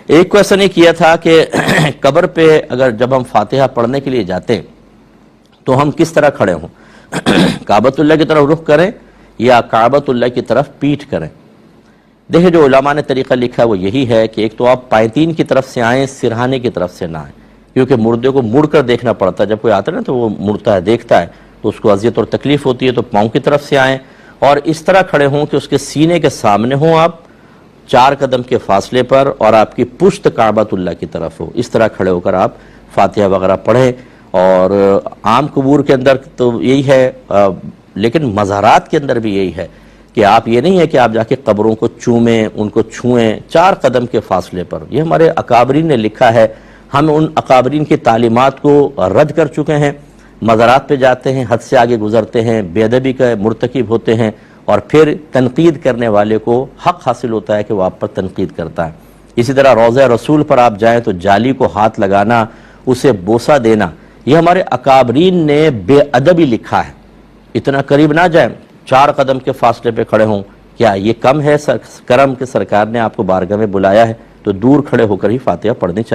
ایک کویسچن یہ کیا تھا کہ قبر پہ اگر جب ہم فاتحہ پڑھنے کے لیے جاتے تو ہم کس طرح کھڑے ہوں، کعبۃ اللہ کی طرف رخ کریں یا کعبۃ اللہ کی طرف پیٹھ کریں؟ دیکھیں جو علماء نے طریقہ لکھا ہے وہ یہی ہے کہ ایک تو آپ پائتین کی طرف سے آئیں، سرہانے کی طرف سے نہ آئیں، کیونکہ مردے کو مڑ کر دیکھنا پڑتا ہے، جب کوئی آتا ہے نا تو وہ مڑتا ہے دیکھتا ہے تو اس کو اذیت اور تکلیف ہوتی ہے، تو پاؤں کی طرف سے آئیں اور اس طرح کھڑے ہوں کہ اس کے سینے کے سامنے ہوں آپ 4 قدم کے فاصلے پر، اور آپ کی پشت کعبۃ اللہ کی طرف ہو، اس طرح کھڑے ہو کر آپ فاتحہ وغیرہ پڑھیں۔ اور عام قبور کے اندر تو یہی ہے، لیکن مزارات کے اندر بھی یہی ہے کہ آپ یہ نہیں ہے کہ آپ جا کے قبروں کو چومیں، ان کو چھوئیں 4 قدم کے فاصلے پر۔ یہ ہمارے اکابرین نے لکھا ہے، ہم ان اکابرین کی تعلیمات کو رد کر چکے ہیں، مزارات پہ جاتے ہیں، حد سے آگے گزرتے ہیں، بے ادبی کا مرتکب ہوتے ہیں، اور پھر تنقید کرنے والے کو حق حاصل ہوتا ہے کہ وہ آپ پر تنقید کرتا ہے۔ اسی طرح روضہ رسول پر آپ جائیں تو جالی کو ہاتھ لگانا، اسے بوسہ دینا، یہ ہمارے اکابرین نے بے ادبی لکھا ہے۔ اتنا قریب نہ جائیں، 4 قدم کے فاصلے پہ کھڑے ہوں، کیا یہ کم ہے کرم کہ سرکار نے آپ کو بارگاہ میں بلایا ہے تو دور کھڑے ہو کر ہی فاتحہ پڑھنی چاہیے۔